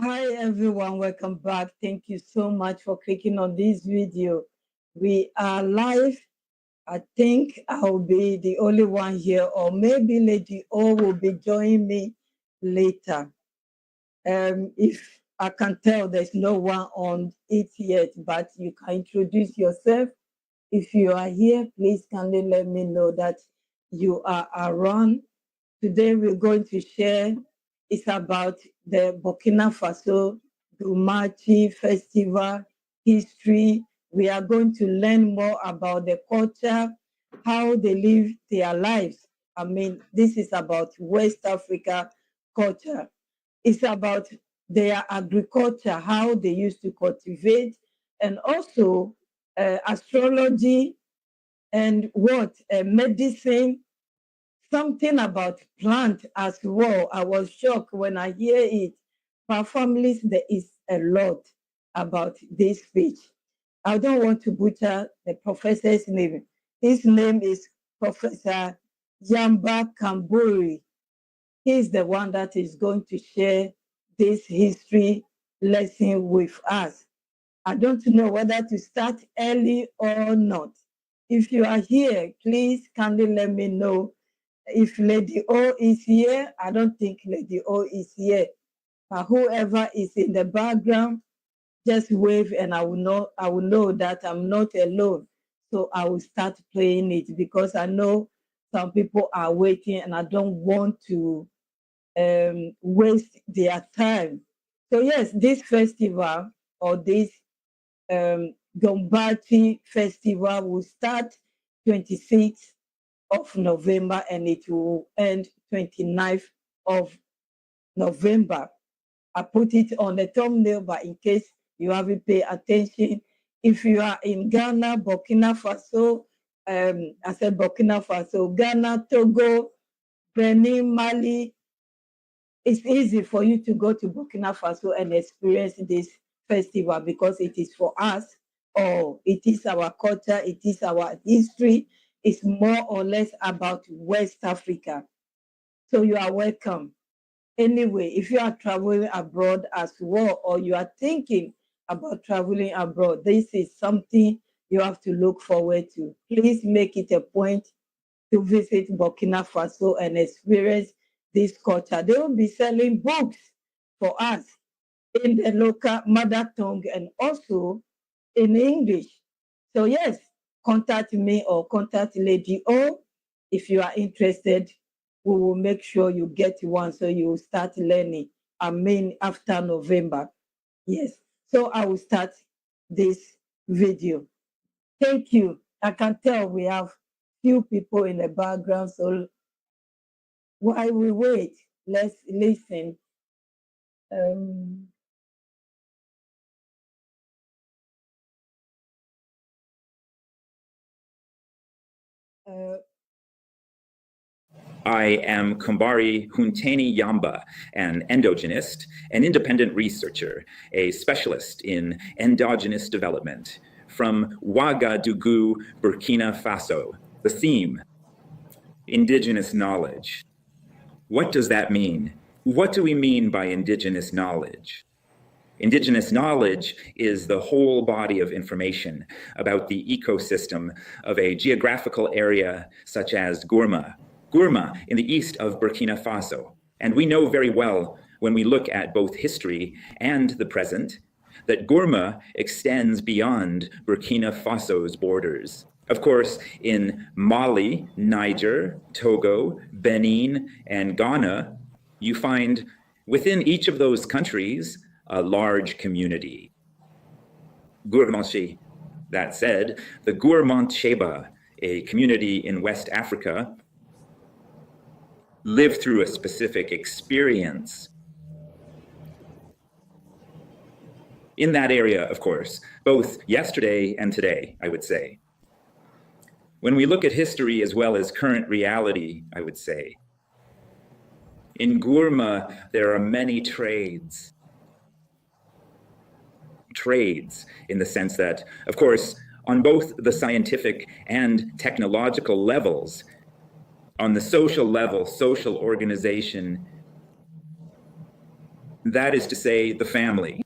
Hi everyone, welcome back. Thank you so much for clicking on this video. We are live. I think I'll be the only one here, or maybe Lady O will be joining me later. If I can tell, there's no one on it yet, but you can introduce yourself. If you are here, please kindly let me know that you are around. Today we're going to share, it's about the Burkina Faso Gumachi Festival history. We are going to learn more about the culture, how they live their lives. I mean, this is about West Africa culture. It's about their agriculture, how they used to cultivate, and also astrology and what medicine, something about plant as well. I was shocked when I hear it. For families, there is a lot about this speech. I don't want to butcher the professor's name. His name is Professor Yamba Kamburi. He's the one that is going to share this history lesson with us. I don't know whether to start early or not. If you are here, please kindly let me know. If Lady O is here, I don't think Lady O is here. But whoever is in the background, just wave and I will know that I'm not alone. So I will start playing it because I know some people are waiting and I don't want to waste their time. So yes, this festival or this Gombati festival will start 26th of November and it will end 29th of November. I put it on the thumbnail, but in case you haven't paid attention, if you are in Ghana, Burkina Faso, I said Burkina Faso, Ghana, Togo, Benin, Mali, it's easy for you to go to Burkina Faso and experience this festival because it is for us, or it is our culture, it is our history. It's more or less about West Africa. So you are welcome. Anyway, if you are traveling abroad as well, or you are thinking about traveling abroad, this is something you have to look forward to. Please make it a point to visit Burkina Faso and experience this culture. They will be selling books for us in the local mother tongue and also in English. So yes, contact me or contact Lady O if you are interested. We will make sure you get one so you will start learning. I mean, after November. Yes. So I will start this video. Thank you. I can tell we have few people in the background. So while we wait, let's listen. Um, uh, I am COMBARY Ounténi Yamba, an endogenist, an independent researcher, a specialist in endogenous development from Ouagadougou, Burkina Faso. The theme, indigenous knowledge. What does that mean? What do we mean by indigenous knowledge? Indigenous knowledge is the whole body of information about the ecosystem of a geographical area such as Gourma in the east of Burkina Faso. And we know very well when we look at both history and the present that Gourma extends beyond Burkina Faso's borders. Of course, in Mali, Niger, Togo, Benin, and Ghana, you find within each of those countries a large community. Gourmanche. That said, the Gourmantcheba, a community in West Africa, live through a specific experience. In that area, of course, both yesterday and today, I would say. When we look at history as well as current reality, I would say, in Gourma, there are many trades in the sense that, of course, on both the scientific and technological levels, on the social level, social organization that is to say, the family.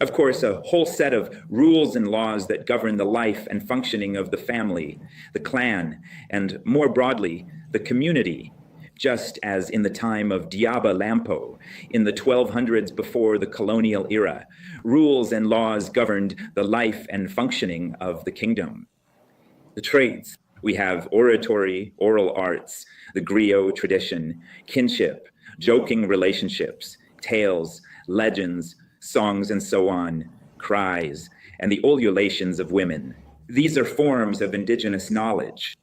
Of course, a whole set of rules and laws that govern the life and functioning of the family, the clan, and more broadly, the community, just as in the time of Diaba Lampo, in the 1200s before the colonial era, rules and laws governed the life and functioning of the kingdom. The trades, we have oratory, oral arts, the griot tradition, kinship, joking relationships, tales, legends, songs, and so on, cries, and the ululations of women. These are forms of indigenous knowledge.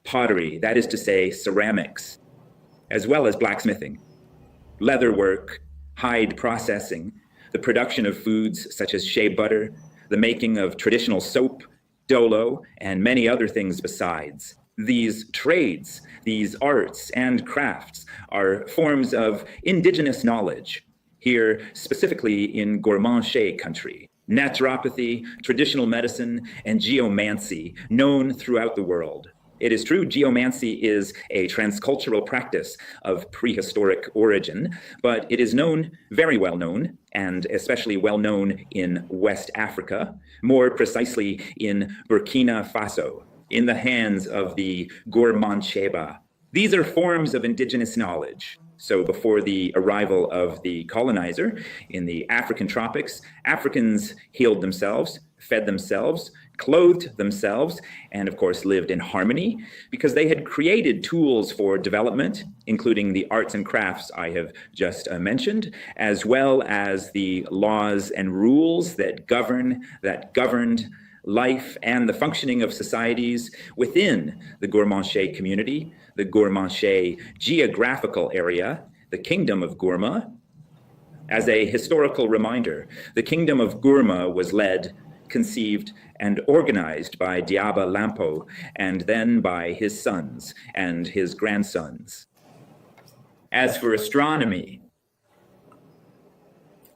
Pottery, that is to say, ceramics, as well as blacksmithing, leatherwork, hide processing, the production of foods such as shea butter, the making of traditional soap, dolo, and many other things besides. These trades, these arts and crafts are forms of indigenous knowledge, here specifically in Gourmandché country. Naturopathy, traditional medicine, and geomancy known throughout the world. It is true, geomancy is a transcultural practice of prehistoric origin, but it is known, very well known, and especially well known in West Africa, more precisely in Burkina Faso, in the hands of the Gourmandcheba. These are forms of indigenous knowledge. So before the arrival of the colonizer in the African tropics, Africans healed themselves, fed themselves, clothed themselves, and of course lived in harmony because they had created tools for development, including the arts and crafts I have just mentioned, as well as the laws and rules that governed life and the functioning of societies within the Gourmandché community, the Gourmandché geographical area, the Kingdom of Gourma. As a historical reminder, the Kingdom of Gourma was led, conceived, and organized by Diaba Lampo, and then by his sons and his grandsons. As for astronomy,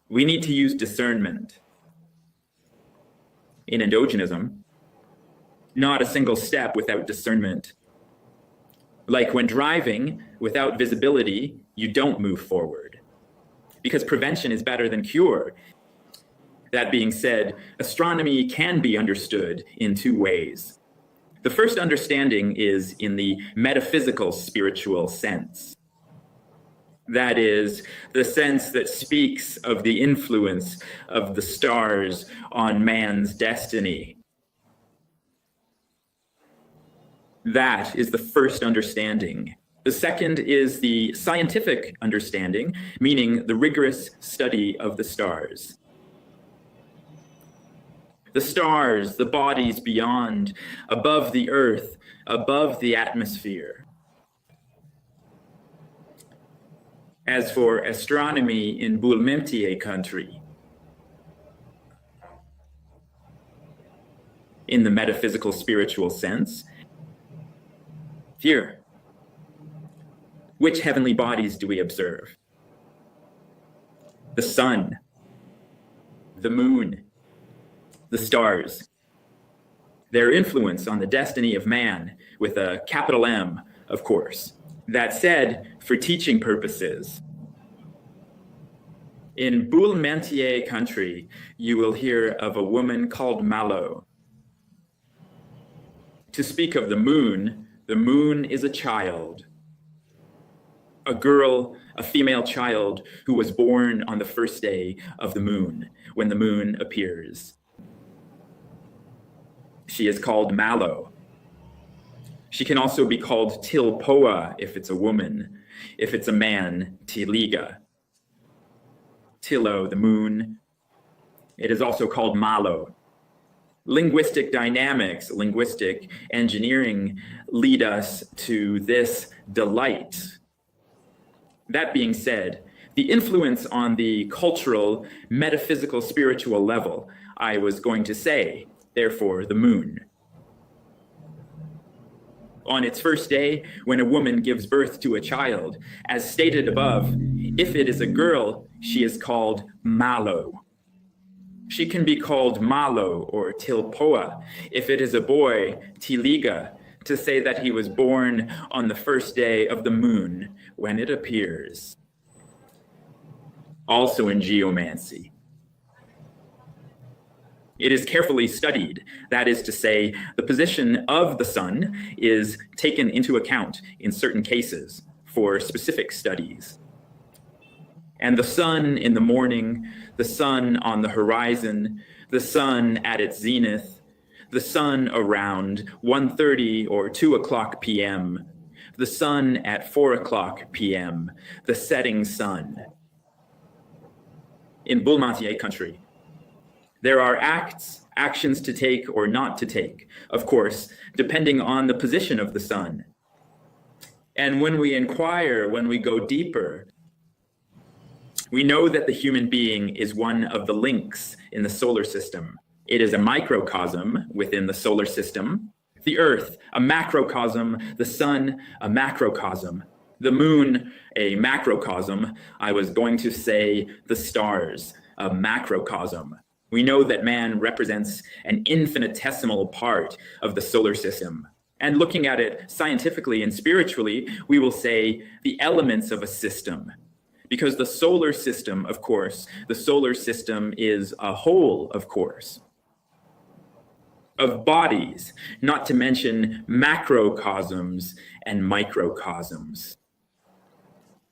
we need to use discernment. In Endogenism, not a single step without discernment. Like when driving, without visibility, you don't move forward, because prevention is better than cure. That being said, astronomy can be understood in two ways. The first understanding is in the metaphysical spiritual sense. That is, the sense that speaks of the influence of the stars on man's destiny. That is the first understanding. The second is the scientific understanding, meaning the rigorous study of the stars. The stars, the bodies beyond, above the earth, above the atmosphere. As for astronomy in Boulmemtier country, in the metaphysical spiritual sense, here, which heavenly bodies do we observe? The sun, the moon, the stars, their influence on the destiny of man, with a capital M, of course. That said, for teaching purposes, in Boulmemtier country, you will hear of a woman called Malo. To speak of the moon is a child, a girl, a female child who was born on the first day of the moon, when the moon appears. She is called Malo. She can also be called Tilpoa if it's a woman. If it's a man, Tiliga. Tilo, the moon. It is also called Malo. Linguistic dynamics, linguistic engineering lead us to this delight. That being said, the influence on the cultural, metaphysical, spiritual level, I was going to say, therefore, the moon. On its first day, when a woman gives birth to a child, as stated above, if it is a girl, she is called Malo. She can be called Malo or Tilpoa. If it is a boy, Tiliga, to say that he was born on the first day of the moon when it appears. also in geomancy. It is carefully studied. That is to say, the position of the sun is taken into account in certain cases for specific studies. And the sun in the morning, the sun on the horizon, the sun at its zenith, the sun around 1:30 or 2 o'clock p.m., the sun at 4 o'clock p.m., the setting sun. In Bulmatier country, there are actions to take or not to take, of course, depending on the position of the sun. And when we inquire, when we go deeper, we know that the human being is one of the links in the solar system. It is a microcosm within the solar system. The Earth, a macrocosm, the sun, a macrocosm, the moon, a macrocosm. I was going to say the stars, a macrocosm. We know that man represents an infinitesimal part of the solar system. And looking at it scientifically and spiritually, we will say the elements of a system. Because the solar system, of course, the solar system is a whole, of course, of bodies, not to mention macrocosms and microcosms.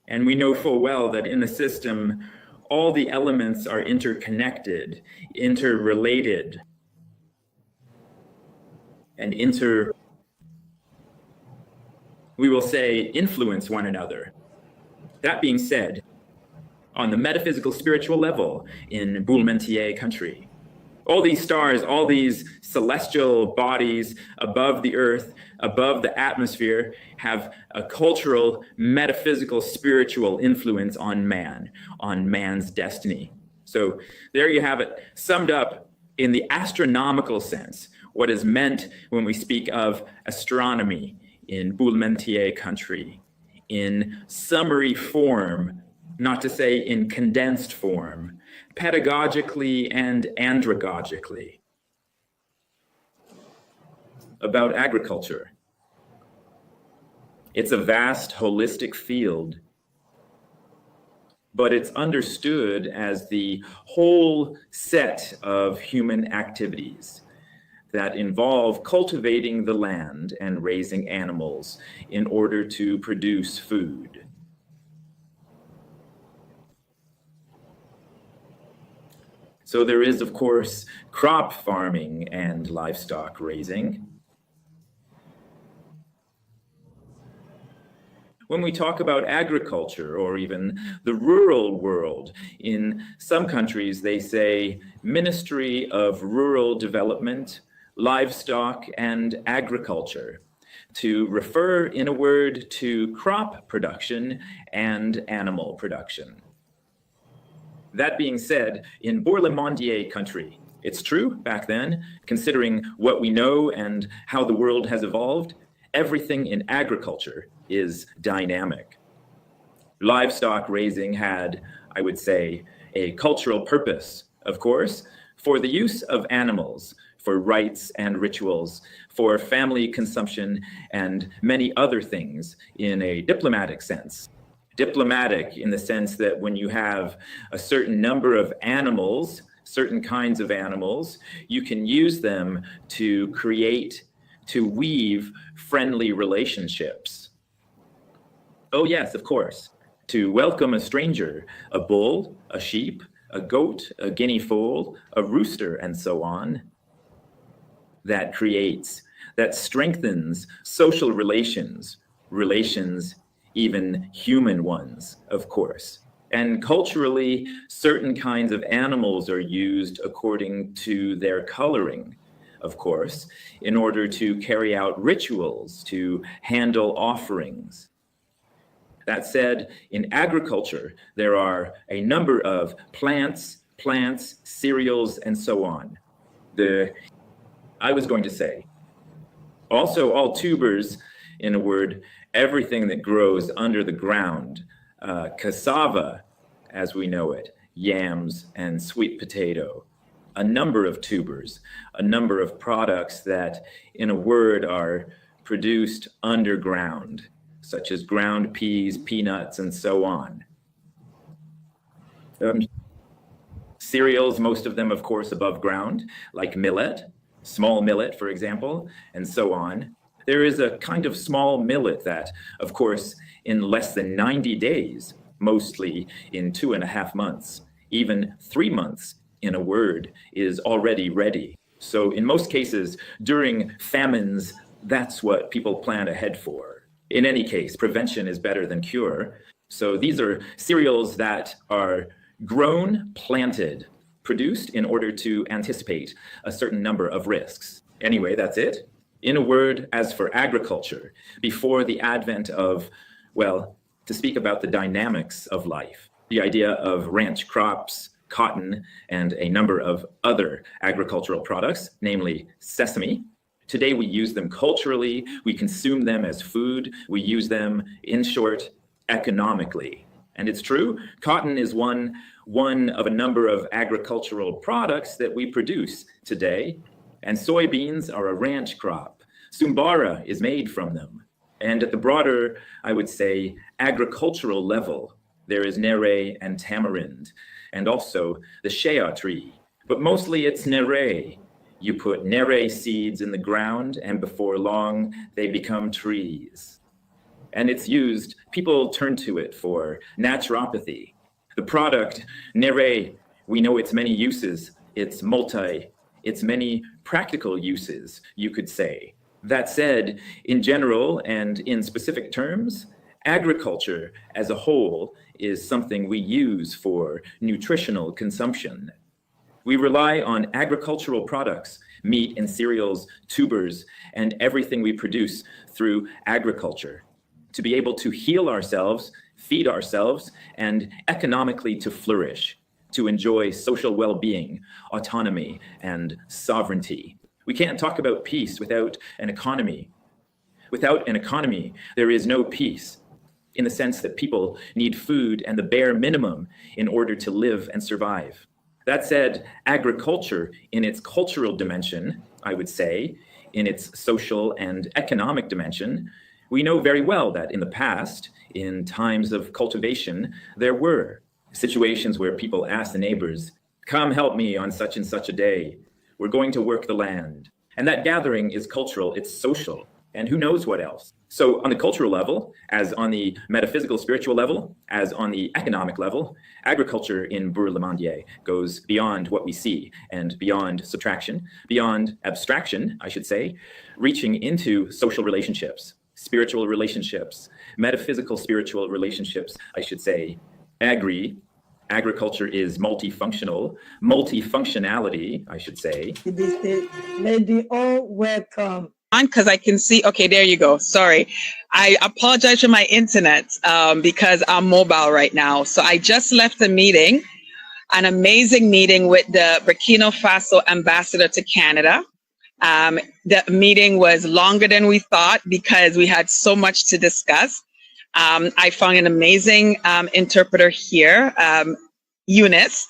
And we know full well that in the system, all the elements are interconnected, interrelated, and we will say, influence one another. That being said, on the metaphysical spiritual level in Bulmatier country, all these stars, all these celestial bodies above the earth, above the atmosphere, have a cultural, metaphysical, spiritual influence on man, on man's destiny. So there you have it, summed up in the astronomical sense, what is meant when we speak of astronomy in Bulmatier country, in summary form, not to say in condensed form, pedagogically and andragogically, about agriculture. It's a vast, holistic field, but it's understood as the whole set of human activities that involve cultivating the land and raising animals in order to produce food. So there is, of course, crop farming and livestock raising. When we talk about agriculture or even the rural world, in some countries they say Ministry of Rural Development, Livestock and Agriculture, to refer in a word to crop production and animal production. That being said, in Burkina country, it's true back then, considering what we know and how the world has evolved, everything in agriculture is dynamic. Livestock raising had, I would say, a cultural purpose, of course, for the use of animals, for rites and rituals, for family consumption, and many other things in a diplomatic sense. Diplomatic in the sense that when you have a certain number of animals, certain kinds of animals, you can use them to create, to weave friendly relationships. Oh yes, of course, to welcome a stranger, a bull, a sheep, a goat, a guinea fowl, a rooster, and so on. That creates, that strengthens social relations, even human ones, of course. And culturally, certain kinds of animals are used according to their coloring, of course, in order to carry out rituals, to handle offerings. That said, in agriculture, there are a number of plants, cereals, and so on. I was going to say, also all tubers, in a word, everything that grows under the ground, cassava, as we know it, yams and sweet potato, a number of tubers, a number of products that, in a word, are produced underground, such as ground peas, peanuts, and so on. Cereals, most of them, of course, above ground, like millet, small millet, for example, and so on. There is a kind of small millet that, of course, in less than 90 days, mostly in 2.5 months, even 3 months, in a word, is already ready. So in most cases, during famines, that's what people plan ahead for. In any case, prevention is better than cure. So these are cereals that are grown, planted, produced in order to anticipate a certain number of risks. Anyway, that's it. In a word, as for agriculture, before the advent of, well, to speak about the dynamics of life, the idea of ranch crops, cotton, and a number of other agricultural products, namely sesame. Today we use them culturally, we consume them as food, we use them, in short, economically. And it's true, cotton is one of a number of agricultural products that we produce today. And soybeans are a ranch crop. Sumbara is made from them. And at the broader, I would say, agricultural level, there is nere and tamarind, and also the shea tree. But mostly it's nere. You put nere seeds in the ground, and before long, they become trees. And it's used, people turn to it for naturopathy. The product, nere, we know its many uses, its many practical uses, you could say. That said, in general and in specific terms, agriculture as a whole is something we use for nutritional consumption. We rely on agricultural products, meat and cereals, tubers, and everything we produce through agriculture to be able to heal ourselves, feed ourselves, and economically to flourish, to enjoy social well-being, autonomy, and sovereignty. We can't talk about peace without an economy. Without an economy, there is no peace, in the sense that people need food and the bare minimum in order to live and survive. That said, agriculture in its cultural dimension, I would say, in its social and economic dimension, we know very well that in the past, in times of cultivation, there were situations where people asked the neighbors, "Come help me on such and such a day. We're going to work the land." And that gathering is cultural, it's social, and who knows what else. So on the cultural level, as on the metaphysical, spiritual level, as on the economic level, agriculture in Burkina goes beyond what we see and beyond subtraction, beyond abstraction, I should say, reaching into social relationships, spiritual relationships, metaphysical spiritual relationships, I should say. Agriculture is multifunctionality, I should say. Lady O, welcome. Because I can see, okay, there you go. Sorry. I apologize for my internet because I'm mobile right now. So I just left a meeting, an amazing meeting with the Burkina Faso ambassador to Canada. The meeting was longer than we thought because we had so much to discuss. I found an amazing interpreter here, Eunice,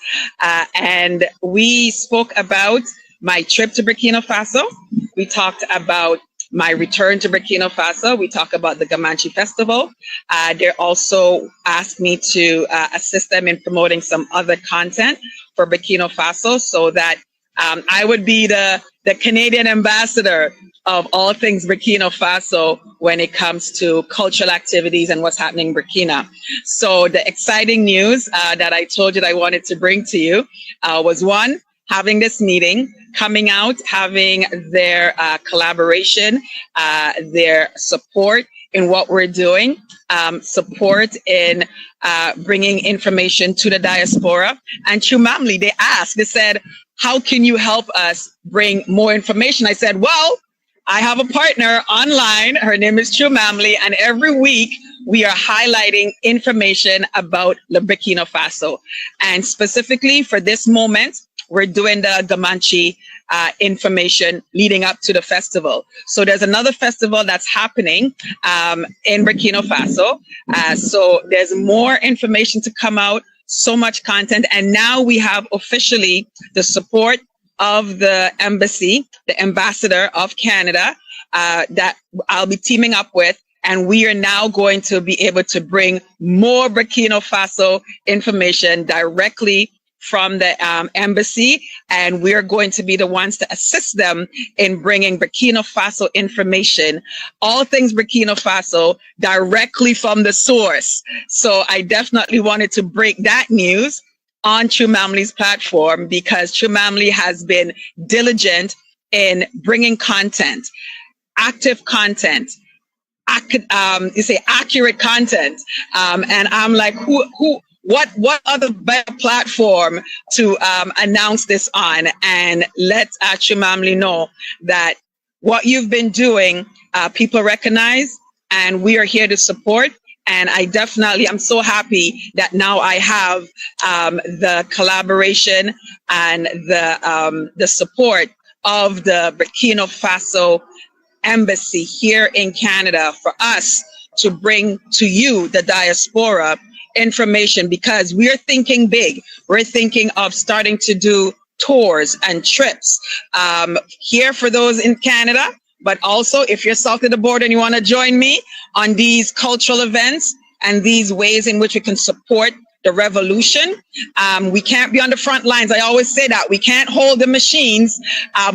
and we spoke about my trip to Burkina Faso. We talked about my return to Burkina Faso. We talked about the Gamanchi Festival. They also asked me to assist them in promoting some other content for Burkina Faso so that I would be the Canadian ambassador of all things Burkina Faso when it comes to cultural activities and what's happening in Burkina. So the exciting news that I told you that I wanted to bring to you was one, having this meeting, coming out, having their collaboration, their support in what we're doing, support in bringing information to the diaspora. And Chumamli, they asked, they said, how can you help us bring more information? I said, well, I have a partner online. Her name is Chumamli, and every week we are highlighting information about the Burkina Faso. And specifically for this moment, we're doing the Gamanchi information leading up to the festival. So there's another festival that's happening in Burkina Faso. So there's more information to come out, so much content. And now we have officially the support of the embassy, the ambassador of Canada, that I'll be teaming up with And we are now going to be able to bring more Burkina Faso information directly from the embassy. And we're going to be the ones to assist them in bringing Burkina Faso information, all things Burkina Faso, directly from the source. So I definitely wanted to break that news on Chumamli's platform, because Chumamli has been diligent in bringing content, active content, accurate content, and I'm like, what other better platform to announce this on and let Chumamli know that what you've been doing, people recognize, and we are here to support. And I'm so happy that now I have the collaboration and the support of the Burkina Faso Embassy here in Canada for us to bring to you, the diaspora, information, because we're thinking big. We're thinking of starting to do tours and trips here for those in Canada, but also if you're south of the border and you want to join me on these cultural events and these ways in which we can support the revolution. We can't be on the front lines. I always say that we can't hold the machines,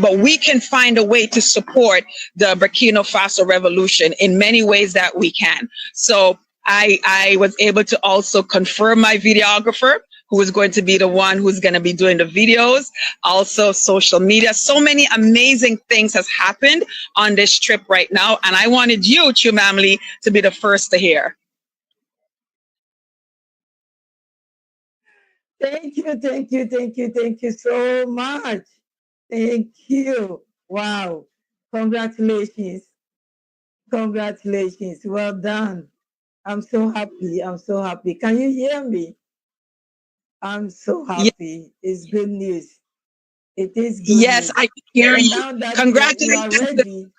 but we can find a way to support the Burkina Faso revolution in many ways that we can. So I was able to also confirm my videographer, who is going to be the one who's going to be doing the videos, also social media. So many amazing things has happened on this trip right now. And I wanted you, Chumamli, to be the first to hear. Thank you so much. Thank you. Wow. Congratulations. Well done. I'm so happy. Can you hear me? I'm so happy. Yeah. It's good news. It is good news. I can hear you. Now that Congratulations.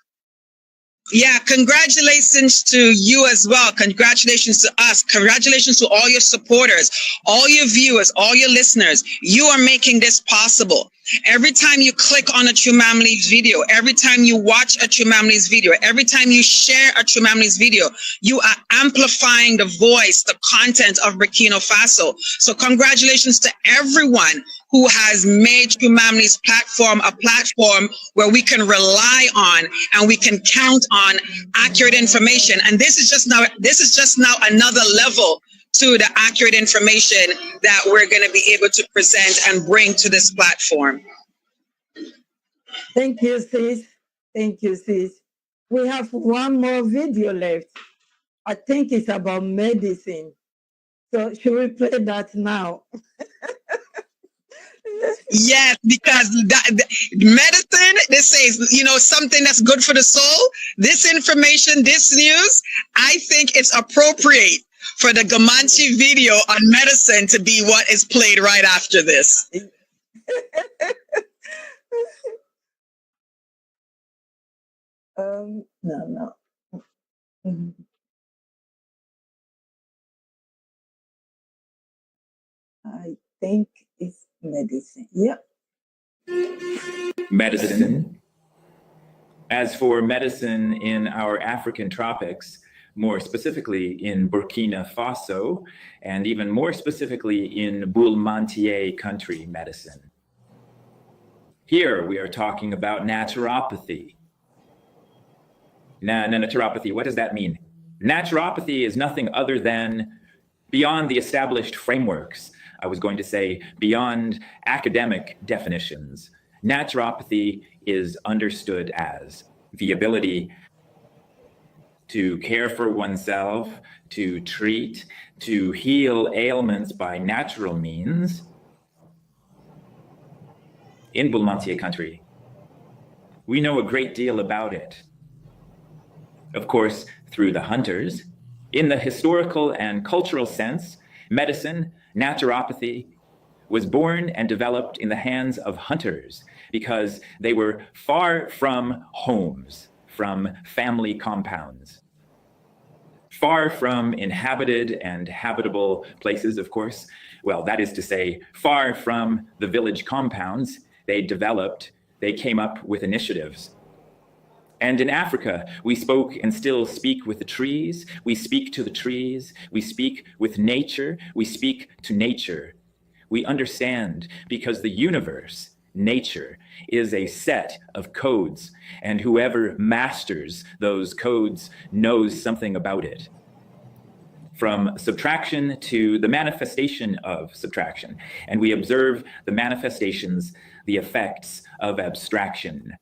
Yeah, congratulations to you as well. Congratulations to us. Congratulations to all your supporters, all your viewers, all your listeners. You are making this possible. Every time you click on a Chumamli's video, every time you watch a Chumamli's video, every time you share a Chumamli's video, you are amplifying the voice, the content of Burkina Faso. So congratulations to everyone who has made Chumamli's platform a platform where we can rely on and we can count on accurate information. And this is just now another level to the accurate information that we're going to be able to present and bring to this platform. Thank you, sis. We have one more video left. I think it's about medicine. So should we play that now? Yes, because medicine, this says, something that's good for the soul. This information, this news, I think it's appropriate for the Gamanchi video on medicine to be what is played right after this. No. I think it's medicine. Yeah. Medicine. As for medicine in our African tropics, more specifically in Burkina Faso, and even more specifically in Boulmantier country medicine. Here we are talking about naturopathy. Naturopathy, what does that mean? Naturopathy is nothing other than beyond the established frameworks. I was going to say beyond academic definitions. Naturopathy is understood as the ability to care for oneself, to treat, to heal ailments by natural means. In Boulmantier country, we know a great deal about it. Of course, through the hunters. In the historical and cultural sense, medicine, naturopathy, was born and developed in the hands of hunters because they were far from homes, from family compounds, far from inhabited and habitable places, of course. Well, that is to say, far from the village compounds. They came up with initiatives. And in Africa, we spoke and still speak with the trees. We speak to the trees. We speak with nature. We speak to nature. We understand because the universe, nature, is a set of codes, and whoever masters those codes knows something about it. From subtraction to the manifestation of subtraction, and we observe the manifestations, the effects of abstraction.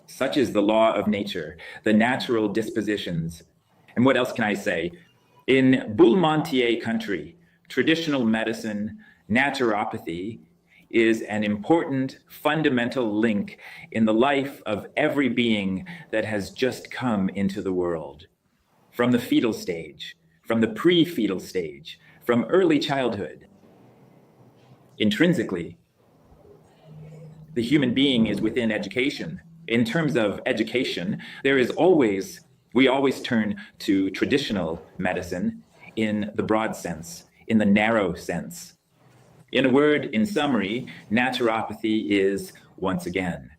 Such is the law of nature, the natural dispositions. And what else can I say? In Boulmontier country, traditional medicine, naturopathy, is an important fundamental link in the life of every being that has just come into the world. From the fetal stage, from the pre-fetal stage, from early childhood. Intrinsically, the human being is within education. In terms of education, we always turn to traditional medicine in the broad sense, in the narrow sense. In a word, in summary, naturopathy is, once again,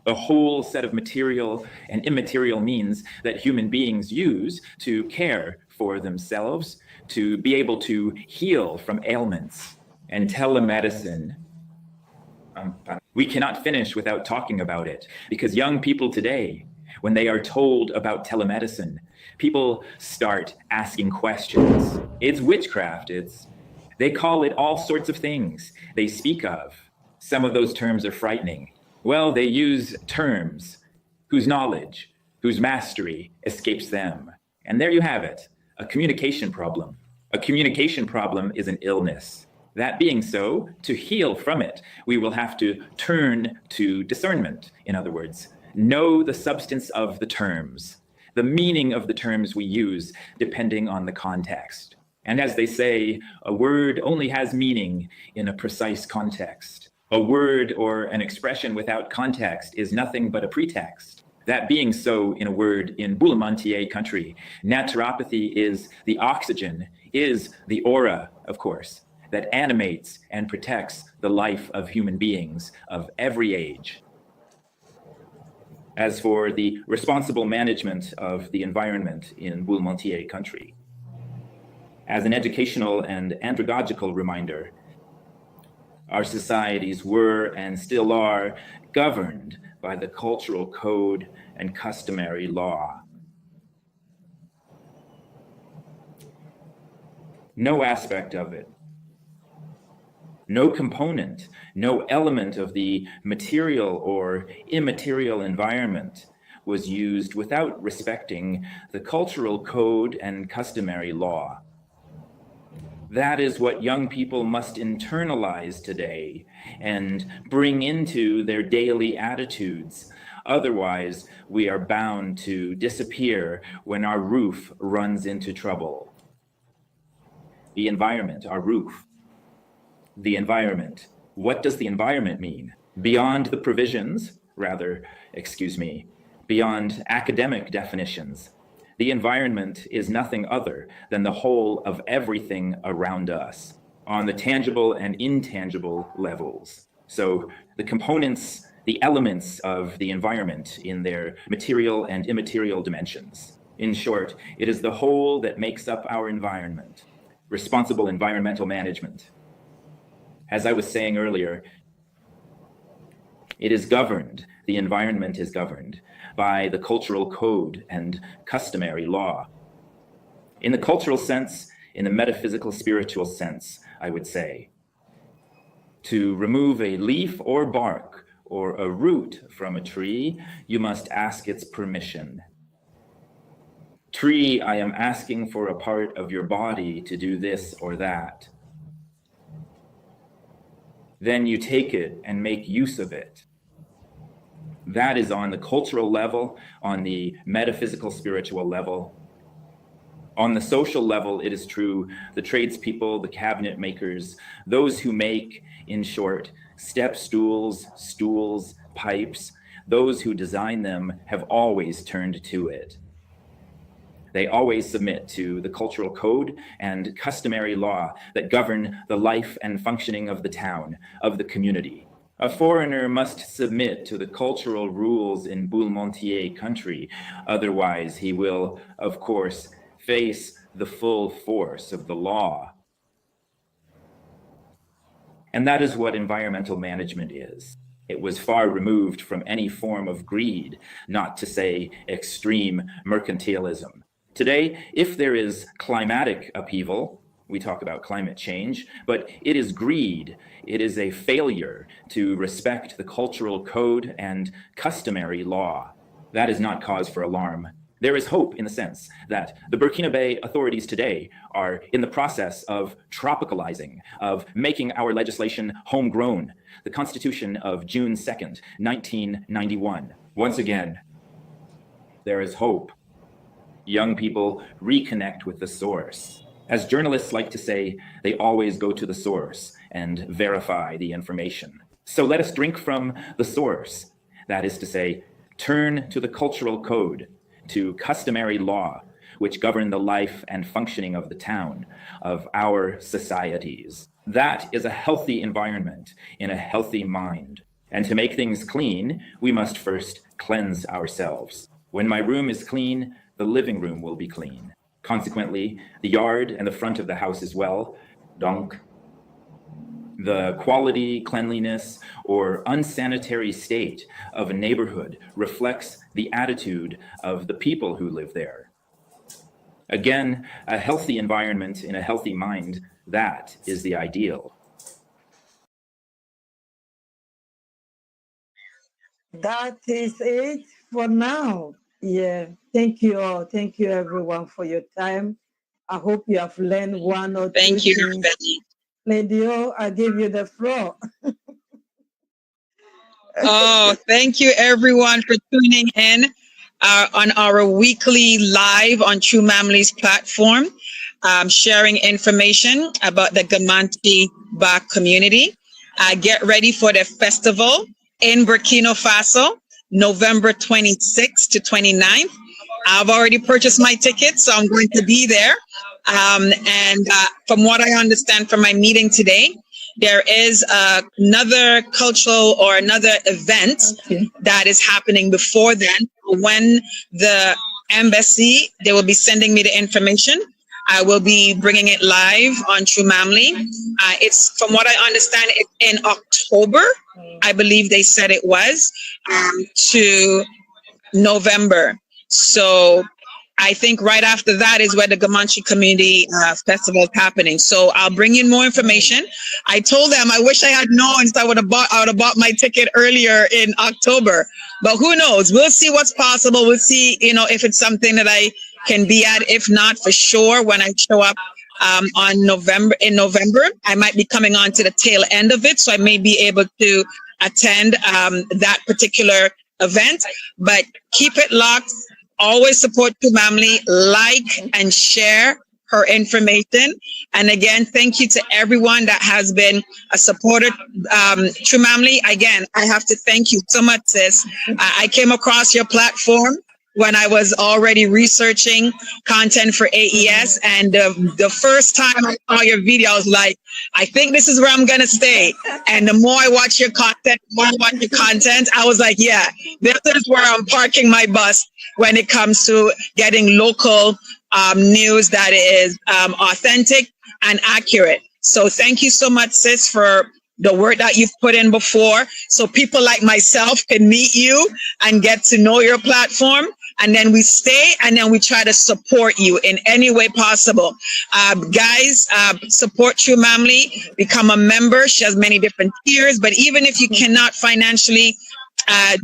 a whole set of material and immaterial means that human beings use to care for themselves, to be able to heal from ailments. And telemedicine, we cannot finish without talking about it, because young people today, when they are told about telemedicine, people start asking questions. It's witchcraft. They call it all sorts of things they speak of. Some of those terms are frightening. Well, they use terms whose knowledge, whose mastery escapes them. And there you have it, a communication problem. A communication problem is an illness. That being so, to heal from it, we will have to turn to discernment. In other words, know the substance of the terms, the meaning of the terms we use, depending on the context. And as they say, a word only has meaning in a precise context. A word or an expression without context is nothing but a pretext. That being so, in a word, in Boulmontier country, naturopathy is the oxygen, is the aura, of course, that animates and protects the life of human beings of every age. As for the responsible management of the environment in Boulmontier country, as an educational and andragogical reminder, our societies were and still are governed by the cultural code and customary law. No aspect of it, no component, no element of the material or immaterial environment was used without respecting the cultural code and customary law. That is what young people must internalize today and bring into their daily attitudes. Otherwise, we are bound to disappear when our roof runs into trouble. The environment, our roof. The environment. What does the environment mean? Beyond the provisions, beyond academic definitions, the environment is nothing other than the whole of everything around us on the tangible and intangible levels. So the components, the elements of the environment in their material and immaterial dimensions. In short, it is the whole that makes up our environment. Responsible environmental management. As I was saying earlier, it is governed, the environment is governed by the cultural code and customary law. In the cultural sense, in the metaphysical spiritual sense, I would say, to remove a leaf or bark or a root from a tree, you must ask its permission. Tree, I am asking for a part of your body to do this or that. Then you take it and make use of it. That is on the cultural level, on the metaphysical spiritual level. On the social level, it is true, the tradespeople, the cabinet makers, those who make, in short, step stools, pipes, those who design them have always turned to it. They always submit to the cultural code and customary law that govern the life and functioning of the town, of the community, A foreigner must submit to the cultural rules in Boulmontier country, otherwise he will, of course, face the full force of the law. And that is what environmental management is. It was far removed from any form of greed, not to say extreme mercantilism. Today, if there is climatic upheaval, we talk about climate change, but it is greed. It is a failure to respect the cultural code and customary law. That is not cause for alarm. There is hope in the sense that the Burkina Faso authorities today are in the process of tropicalizing, of making our legislation homegrown. The Constitution of June 2nd, 1991. Once again, there is hope. Young people reconnect with the source. As journalists like to say, they always go to the source and verify the information. So let us drink from the source. That is to say, turn to the cultural code, to customary law, which govern the life and functioning of the town, of our societies. That is a healthy environment in a healthy mind. And to make things clean, we must first cleanse ourselves. When my room is clean, the living room will be clean. Consequently, the yard and the front of the house as well. Donc, the quality, cleanliness, or unsanitary state of a neighborhood reflects the attitude of the people who live there. Again, a healthy environment in a healthy mind, that is the ideal. That is it for now. Yeah. Thank you all. Thank you, everyone, for your time. I hope you have learned one or two things. Thank you, everybody. Lady O, I give you the floor. Oh, thank you, everyone, for tuning in on our weekly live on True Mamli's platform, sharing information about the Gamanti Ba community. Get ready for the festival in Burkina Faso, November 26th to 29th. I've already purchased my ticket, so I'm going to be there. And from what I understand from my meeting today, there is another cultural or another event that is happening before then. When the embassy, they will be sending me the information. I will be bringing it live on True Mamli. It's, from what I understand, it's in October. I believe they said it was, to November. So I think right after that is where the Gamanchi Community Festival is happening. So I'll bring in more information. I told them I wish I had known, so I would have bought my ticket earlier in October. But who knows? We'll see what's possible. We'll see, if it's something that I can be at. If not, for sure, when I show up in November, I might be coming on to the tail end of it. So I may be able to attend that particular event. But keep it locked. Always support True Mamli, like and share her information. And again, thank you to everyone that has been a supporter. True Mamli, again, I have to thank you so much, sis. I came across your platform when I was already researching content for AES. And the first time I saw your video, I was like, I think this is where I'm going to stay. And the more I watch your content, I was like, yeah, this is where I'm parking my bus when it comes to getting local news that is authentic and accurate. So thank you so much, sis, for the work that you've put in before, so people like myself can meet you and get to know your platform. And then we stay, and then we try to support you in any way possible. Guys, support True Mamli, become a member. She has many different tiers, but even if you cannot financially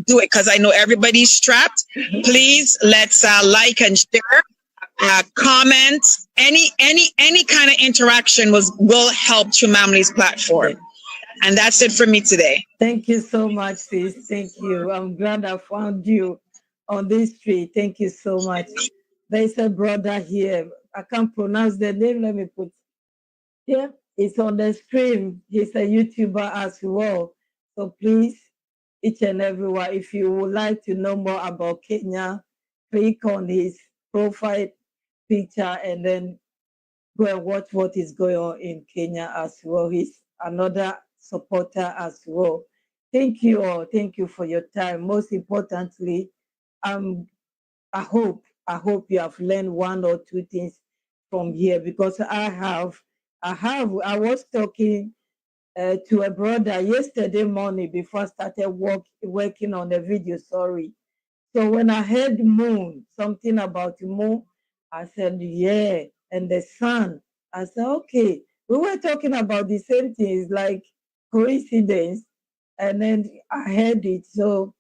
do it, because I know everybody's strapped, please let's like and share, comment. Any kind of interaction will help True Mamli's platform. And that's it for me today. Thank you so much, sis. Thank you. I'm glad I found you on this street. Thank you so much. There's a brother here. I can't pronounce the name. Let me put here. It's on the screen. He's a YouTuber as well. So please, each and everyone, if you would like to know more about Kenya, click on his profile picture and then go and watch what is going on in Kenya as well. He's another supporter as well. Thank you all. Thank you for your time. Most importantly, um, I hope you have learned one or two things from here, because I was talking to a brother yesterday morning before I started working on the video. Sorry. So when I heard moon, something about moon, I said, yeah, and the sun. I said, okay, we were talking about the same things, like coincidence. And then I heard it. So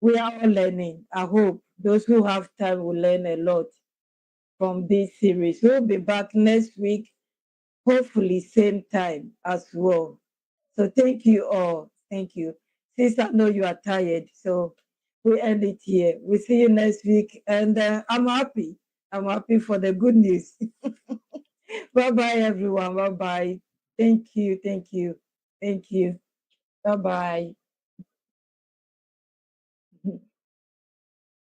we are all learning. I hope those who have time will learn a lot from this series. We'll be back next week, hopefully same time as well. So thank you all. Thank you. Since I know you are tired, so we end it here. We'll see you next week. And I'm happy. I'm happy for the good news. Bye-bye, everyone. Bye-bye. Thank you. Thank you. Thank you. Bye-bye.